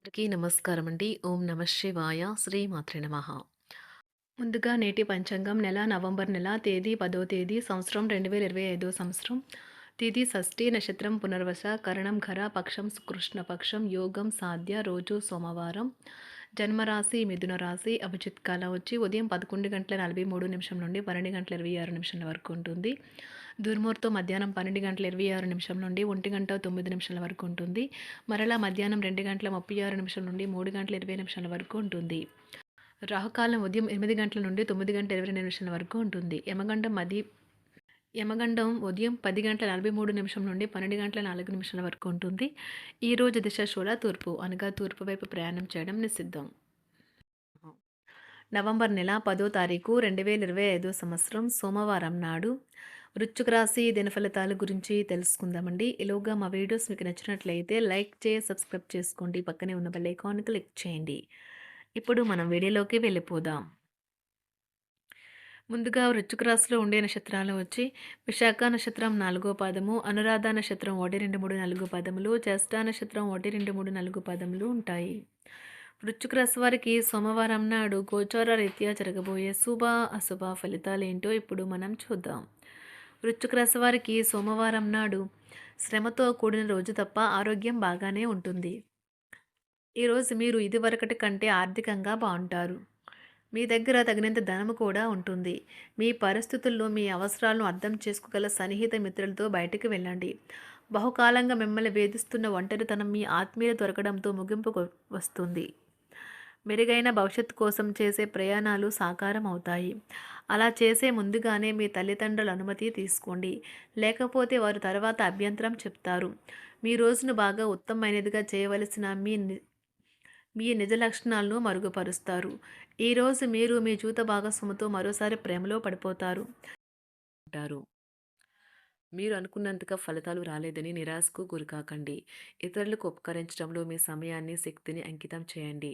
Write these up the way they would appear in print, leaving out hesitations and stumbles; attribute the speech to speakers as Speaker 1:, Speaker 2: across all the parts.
Speaker 1: అందరికీ నమస్కారం అండి. ఓం నమ శివాయ. శ్రీ మాత్రే నమః. ముందుగా నేటి పంచాంగం నెల నవంబర్ నెల తేదీ 10వ తేదీ సంవత్సరం 2025 సంవత్సరం. తిథి షష్ఠి నక్షత్రం పునర్వస కరణం ఘర పక్షం కృష్ణపక్షం యోగం సాధ్య రోజు సోమవారం. జన్మరాశి మిథున రాశి అభిజిత్ కాలం వచ్చి ఉదయం 11:43 నుండి 12:26 వరకు ఉంటుంది. దుర్ముహూర్తం మధ్యాహ్నం 12:26 నుండి 1:09 వరకు ఉంటుంది. మరలా మధ్యాహ్నం 2:36 నుండి 3:20 వరకు ఉంటుంది. రాహుకాలం ఉదయం 8 గంటల నుండి 9:22 వరకు ఉంటుంది. యమగండం ఉదయం 10:43 నుండి 12:04 వరకు ఉంటుంది. ఈరోజు దిశ శూల తూర్పు అనగా తూర్పు వైపు ప్రయాణం చేయడం నిషిద్ధం. నవంబర్ నెల 10వ తారీఖు 2025 సంవత్సరం సోమవారం నాడు వృశ్చిక రాశి దినఫలితాల గురించి తెలుసుకుందామండి. ఈలోగా మా వీడియోస్ మీకు నచ్చినట్లయితే లైక్ చేసి సబ్స్క్రైబ్ చేసుకోండి. పక్కనే ఉన్న బెల్ ఐకాన్ క్లిక్ చేయండి. ఇప్పుడు మనం వీడియోలోకి వెళ్ళిపోదాం. ముందుగా వృశ్చిక రాశిలో ఉండే నక్షత్రాలు వచ్చి విశాఖ నక్షత్రం 4వ పాదము, అనురాధ నక్షత్రం 1, 2, 3, 4 పదములు, జ్యేష్ఠ నక్షత్రం 1, 2, 3, 4 పదములు ఉంటాయి. వృశ్చిక రాశి వారికి సోమవారం నాడు గోచార రీత్యా జరగబోయే శుభ అశుభ ఫలితాలు ఏంటో ఇప్పుడు మనం చూద్దాం. వృశ్చిక రాశి వారికి సోమవారం నాడు శ్రమతో కూడిన రోజు తప్ప ఆరోగ్యం బాగానే ఉంటుంది. ఈరోజు మీరు ఇదివరకటి కంటే ఆర్థికంగా బాగుంటారు. మీ దగ్గర తగినంత ధనము కూడా ఉంటుంది. మీ పరిస్థితుల్లో మీ అవసరాలను అర్థం చేసుకోగల సన్నిహిత మిత్రులతో బయటికి వెళ్ళండి. బహుకాలంగా మిమ్మల్ని వేధిస్తున్న ఒంటరితనం మీ ఆత్మీయులు దొరకడంతో ముగింపుకు వస్తుంది. మెరుగైన భవిష్యత్తు కోసం చేసే ప్రయాణాలు సాకారం అవుతాయి. అలా చేసే ముందుగానే మీ తల్లిదండ్రుల అనుమతి తీసుకోండి. లేకపోతే వారు తర్వాత అభ్యంతరం చెప్తారు. మీ రోజును బాగా ఉత్తమమైనదిగా చేయవలసిన మీ నిజ లక్షణాలను మరుగుపరుస్తారు. ఈరోజు మీరు మీ జీవిత భాగస్వామితో మరోసారి ప్రేమలో పడిపోతారు అంటారు. మీరు అనుకున్నంతగా ఫలితాలు రాలేదని నిరాశకు గురికాకండి. ఇతరులకు ఉపకరించడంలో మీ సమయాన్ని, శక్తిని అంకితం చేయండి.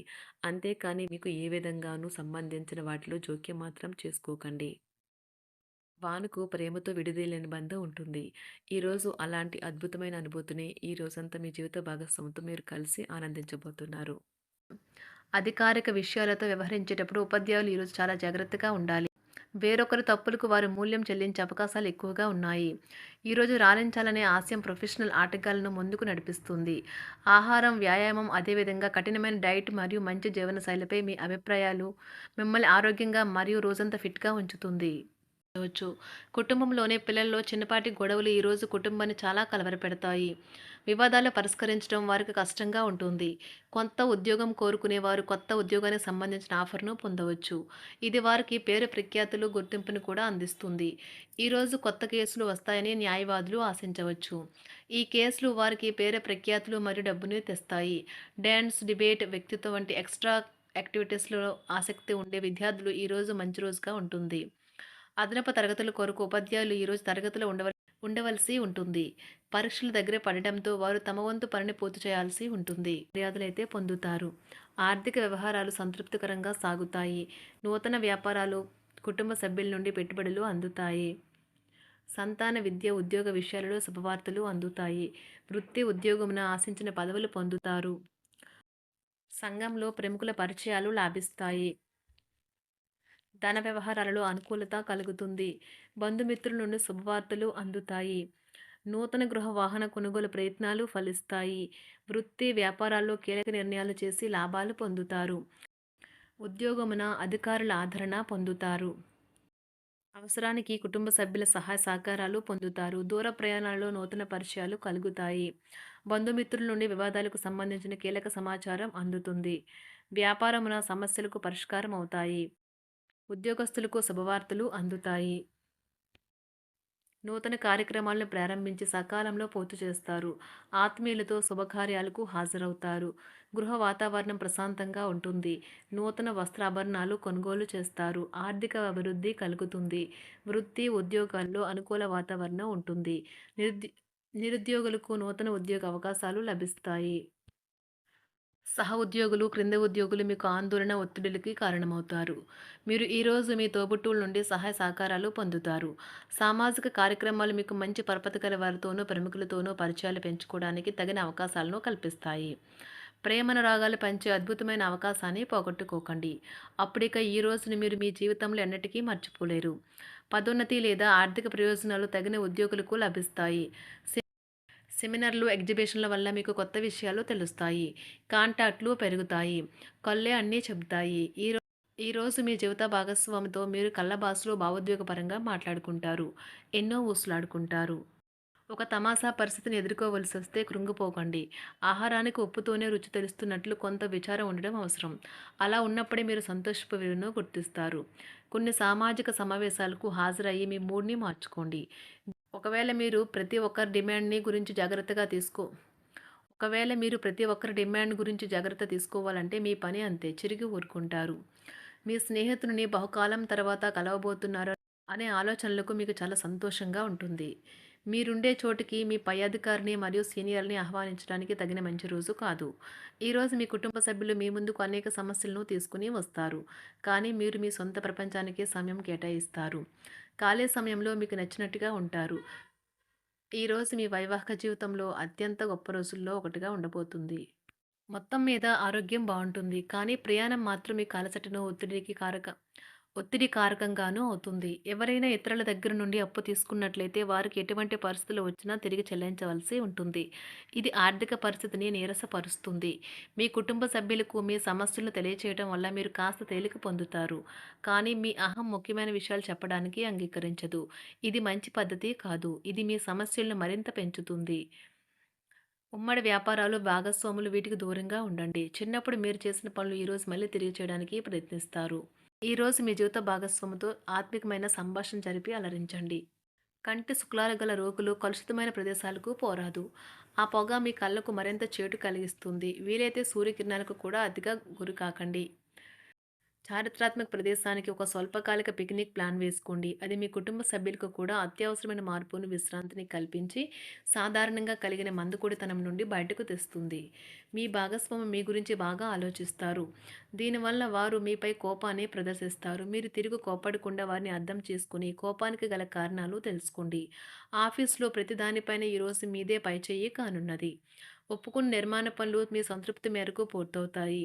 Speaker 1: అంతేకాని మీకు ఏ విధంగానూ సంబంధించిన వాటిలో జోక్యం మాత్రం చేసుకోకండి. వానుకు ప్రేమతో విడిదీయలేని బంధం ఉంటుంది. ఈరోజు అలాంటి అద్భుతమైన అనుభూతిని ఈ రోజంతా మీ జీవిత భాగస్వామితో మీరు కలిసి ఆనందించబోతున్నారు. అధికారిక విషయాలతో వ్యవహరించేటప్పుడు ఉపాధ్యాయులు ఈరోజు చాలా జాగ్రత్తగా ఉండాలి. వేరొకరి తప్పులకు వారు మూల్యం చెల్లించే అవకాశాలు ఎక్కువగా ఉన్నాయి. ఈరోజు రాణించాలనే ఆశయం ప్రొఫెషనల్ ఆటగాళ్లను ముందుకు నడిపిస్తుంది. ఆహారం, వ్యాయామం, అదేవిధంగా కఠినమైన డైట్ మరియు మంచి జీవనశైలిపై మీ అభిప్రాయాలు మిమ్మల్ని ఆరోగ్యంగా మరియు రోజంతా ఫిట్గా ఉంచుతుంది. కుటుంబంలోనే పిల్లల్లో చిన్నపాటి గొడవలు ఈరోజు కుటుంబాన్ని చాలా కలవరపెడతాయి. వివాదాలు పరిష్కరించడం వారికి కష్టంగా ఉంటుంది. కొత్త ఉద్యోగం కోరుకునే వారు కొత్త ఉద్యోగానికి సంబంధించిన ఆఫర్ను పొందవచ్చు. ఇది వారికి పేరు ప్రఖ్యాతులు, గుర్తింపును కూడా అందిస్తుంది. ఈరోజు కొత్త కేసులు వస్తాయని న్యాయవాదులు ఆశించవచ్చు. ఈ కేసులు వారికి పేరు ప్రఖ్యాతులు మరియు డబ్బుని తెస్తాయి. డ్యాన్స్, డిబేట్, వ్యక్తిత్వం వంటి ఎక్స్ట్రా యాక్టివిటీస్లో ఆసక్తి ఉండే విద్యార్థులు ఈరోజు మంచి రోజుగా ఉంటుంది. అదనపు తరగతుల కొరకు ఉపాధ్యాయులు ఈరోజు తరగతిలో ఉండవలసి ఉంటుంది. పరీక్షలు దగ్గర పడటంతో వారు తమ వంతు పనిని పూర్తి చేయాల్సి ఉంటుంది. మర్యాదలైతే పొందుతారు. ఆర్థిక వ్యవహారాలు సంతృప్తికరంగా సాగుతాయి. నూతన వ్యాపారాలు, కుటుంబ సభ్యుల నుండి పెట్టుబడులు అందుతాయి. సంతాన విద్య, ఉద్యోగ విషయాలలో శుభవార్తలు అందుతాయి. వృత్తి ఉద్యోగమున ఆశించిన పదవులు పొందుతారు. సంఘంలో ప్రముఖుల పరిచయాలు లాభిస్తాయి. ధన వ్యవహారాలలో అనుకూలత కలుగుతుంది. బంధుమిత్రుల నుండి శుభవార్తలు అందుతాయి. నూతన గృహ వాహన కొనుగోలు ప్రయత్నాలు ఫలిస్తాయి. వృత్తి వ్యాపారాల్లో కీలక నిర్ణయాలు చేసి లాభాలు పొందుతారు. ఉద్యోగమున అధికారుల ఆదరణ పొందుతారు. అవసరానికి కుటుంబ సభ్యుల సహాయ సహకారాలు పొందుతారు. దూర ప్రయాణాలలో నూతన పరిచయాలు కలుగుతాయి. బంధుమిత్రుల నుండి వివాదాలకు సంబంధించిన కీలక సమాచారం అందుతుంది. వ్యాపారమున సమస్యలకు పరిష్కారం అవుతాయి. ఉద్యోగస్తులకు శుభవార్తలు అందుతాయి. నూతన కార్యక్రమాలను ప్రారంభించి సకాలంలో పూర్తి చేస్తారు. ఆత్మీయులతో శుభకార్యాలకు హాజరవుతారు. గృహ వాతావరణం ప్రశాంతంగా ఉంటుంది. నూతన వస్త్రాభరణాలు కొనుగోలు చేస్తారు. ఆర్థిక అభివృద్ధి కలుగుతుంది. వృత్తి ఉద్యోగాల్లో అనుకూల వాతావరణం ఉంటుంది. నిరుద్యోగులకు నూతన ఉద్యోగ అవకాశాలు లభిస్తాయి. సహ ఉద్యోగులు, క్రింద ఉద్యోగులు మీకు ఆందోళన, ఒత్తిడులకి కారణమవుతారు. మీరు ఈరోజు మీ తోబుట్టువుల నుండి సహాయ సహకారాలు పొందుతారు. సామాజిక కార్యక్రమాలు మీకు మంచి పరపతి గల వారితోనూ, ప్రముఖులతోనూ పరిచయాలు పెంచుకోవడానికి తగిన అవకాశాలను కల్పిస్తాయి. ప్రేమనురాగాలు పంచే అద్భుతమైన అవకాశాన్ని పోగొట్టుకోకండి. అప్పుడిక ఈ రోజుని మీరు మీ జీవితంలో ఎన్నటికీ మర్చిపోలేరు. పదోన్నతి లేదా ఆర్థిక ప్రయోజనాలు తగిన ఉద్యోగులకు లభిస్తాయి. సెమినార్లు, ఎగ్జిబిషన్ల వల్ల మీకు కొత్త విషయాలు తెలుస్తాయి. కాంటాక్ట్లు పెరుగుతాయి. కళ్ళే అన్నీ చెబుతాయి. ఈరోజు మీ జీవిత భాగస్వామితో మీరు కళ్ళబాసులో భావోద్వేగపరంగా మాట్లాడుకుంటారు. ఎన్నో ఊసులాడుకుంటారు. ఒక తమాషా పరిస్థితిని ఎదుర్కోవలసి వస్తే కృంగిపోకండి. ఆహారానికి ఉప్పుతోనే రుచి తెలుస్తున్నట్లు కొంత విచారం ఉండడం అవసరం. అలా ఉన్నప్పుడే మీరు సంతోషపు విలువను గుర్తిస్తారు. కొన్ని సామాజిక సమావేశాలకు హాజరయ్యి మీ మూడ్ని మార్చుకోండి. ఒకవేళ మీరు ప్రతి ఒక్కరి డిమాండ్ని గురించి జాగ్రత్తగా తీసుకో ఒకవేళ మీరు ప్రతి ఒక్కరి డిమాండ్ గురించి జాగ్రత్త తీసుకోవాలంటే మీ పని అంతే. చిరిగి ఊరుకుంటారు. మీ స్నేహితుడిని బహుకాలం తర్వాత కలవబోతున్నారు అనే ఆలోచనలకు మీకు చాలా సంతోషంగా ఉంటుంది. మీరుండే చోటికి మీ పై అధికారిని మరియు సీనియర్ని ఆహ్వానించడానికి తగిన మంచి రోజు కాదు. ఈరోజు మీ కుటుంబ సభ్యులు మీ ముందుకు అనేక సమస్యలను తీసుకుని వస్తారు. కానీ మీరు మీ సొంత ప్రపంచానికి సమయం కేటాయిస్తారు. ఖాళీ సమయంలో మీకు నచ్చినట్టుగా ఉంటారు. ఈరోజు మీ వైవాహిక జీవితంలో అత్యంత గొప్ప రోజుల్లో ఒకటిగా ఉండబోతుంది. మొత్తం మీద ఆరోగ్యం బావుంటుంది. కానీ ప్రయాణం మాత్రం మీకు అలసటను, ఒత్తిడి కారకంగానూ అవుతుంది. ఎవరైనా ఇతరుల దగ్గర నుండి అప్పు తీసుకున్నట్లయితే వారికి ఎటువంటి పరిస్థితులు వచ్చినా తిరిగి చెల్లించవలసి ఉంటుంది. ఇది ఆర్థిక పరిస్థితిని నీరసపరుస్తుంది. మీ కుటుంబ సభ్యులకు మీ సమస్యలను తెలియచేయడం వల్ల మీరు కాస్త తేలిక పొందుతారు. కానీ మీ అహం ముఖ్యమైన విషయాలు చెప్పడానికి అంగీకరించదు. ఇది మంచి పద్ధతి కాదు. ఇది మీ సమస్యలను మరింత పెంచుతుంది. ఉమ్మడి వ్యాపారాలు, భాగస్వాములు వీటికి దూరంగా ఉండండి. చిన్నప్పుడు మీరు చేసిన పనులు ఈరోజు మళ్ళీ తిరిగి చేయడానికి ప్రయత్నిస్తారు. ఈరోజు మీ జీవిత భాగస్వామితో ఆత్మికమైన సంభాషణ జరిపి అలరించండి. కంటి శుక్లాలు గల రోగులు కలుషితమైన ప్రదేశాలకు పోరాదు. ఆ పొగ మీ కళ్ళకు మరింత చేటు కలిగిస్తుంది. వీలైతే సూర్యకిరణాలకు కూడా అతిగా గురి కాకండి. చారిత్రాత్మక ప్రదేశానికి ఒక స్వల్పకాలిక పిక్నిక్ ప్లాన్ వేసుకోండి. అది మీ కుటుంబ సభ్యులకు కూడా అత్యవసరమైన మార్పును, విశ్రాంతిని కల్పించి సాధారణంగా కలిగిన మందుకొడితనం నుండి బయటకు తెస్తుంది. మీ భాగస్వామి మీ గురించి బాగా ఆలోచిస్తారు. దీనివల్ల వారు మీపై కోపాన్ని ప్రదర్శిస్తారు. మీరు తిరిగి కోపడకుండా వారిని అర్థం చేసుకుని కోపానికి గల కారణాలు తెలుసుకోండి. ఆఫీస్లో ప్రతి దానిపైన ఈరోజు మీదే పైచేయి కానున్నది. ఒప్పుకున్న నిర్మాణ పనులు మీ సంతృప్తి మేరకు పూర్తవుతాయి.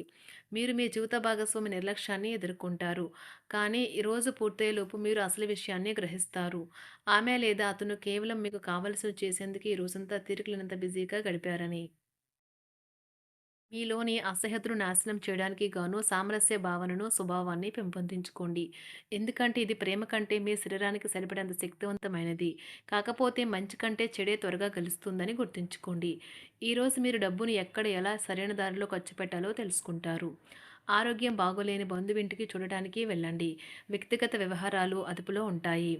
Speaker 1: మీరు మీ జీవిత భాగస్వామి నిర్లక్ష్యాన్ని ఎదుర్కొంటారు. కానీ ఈరోజు పూర్తయ్యేలోపు మీరు అసలు విషయాన్ని గ్రహిస్తారు. ఆమె లేదా అతను కేవలం మీకు కావలసినవి చేసేందుకు ఈ రోజంతా తీరికలేనంత బిజీగా గడిపారని. మీలోని అసహ్యతను నాశనం చేయడానికి గాను సామరస్య భావనను, స్వభావాన్ని పెంపొందించుకోండి. ఎందుకంటే ఇది ప్రేమ కంటే మీ శరీరానికి సరిపడేంత శక్తివంతమైనది. కాకపోతే మంచి కంటే చెడే త్వరగా గెలుస్తుందని గుర్తుంచుకోండి. ఈరోజు మీరు డబ్బును ఎక్కడ, ఎలా సరైన దారిలో ఖర్చు పెట్టాలో తెలుసుకుంటారు. ఆరోగ్యం బాగోలేని బంధువింటికి చూడటానికి వెళ్ళండి. వ్యక్తిగత వ్యవహారాలు అదుపులో ఉంటాయి.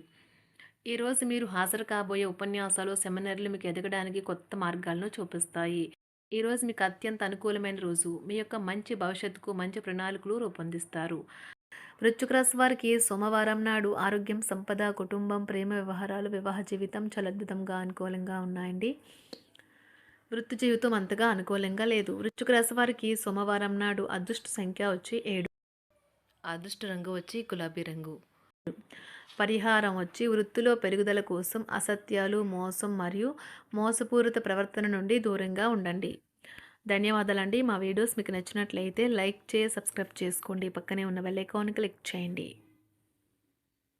Speaker 1: ఈరోజు మీరు హాజరు కాబోయే ఉపన్యాసాలు, సెమినార్లు మీకు ఎదగడానికి కొత్త మార్గాలను చూపిస్తాయి. ఈరోజు మీకు అత్యంత అనుకూలమైన రోజు. మీ యొక్క మంచి భవిష్యత్తుకు మంచి ప్రణాళికలు రూపొందిస్తారు. వృశ్చిక రాశి వారికి సోమవారం నాడు ఆరోగ్యం, సంపద, కుటుంబం, ప్రేమ వ్యవహారాలు, వివాహ జీవితం చాలా అద్భుతంగా అనుకూలంగా ఉన్నాయండి. వృత్తి జీవితం అంతగా అనుకూలంగా లేదు. వృశ్చిక రాశి వారికి సోమవారం నాడు అదృష్ట సంఖ్య వచ్చి 7. అదృష్ట రంగు వచ్చి గులాబీ రంగు. పరిహారం వచ్చి వృత్తిలో పెరుగుదల కోసం అసత్యాలు, మోసం మరియు మోసపూరిత ప్రవర్తన నుండి దూరంగా ఉండండి. ధన్యవాదాలండి. మా వీడియోస్ మీకు నచ్చినట్లయితే లైక్ చేసి సబ్స్క్రైబ్ చేసుకోండి. పక్కనే ఉన్న బెల్ ఐకాన్ క్లిక్ చేయండి.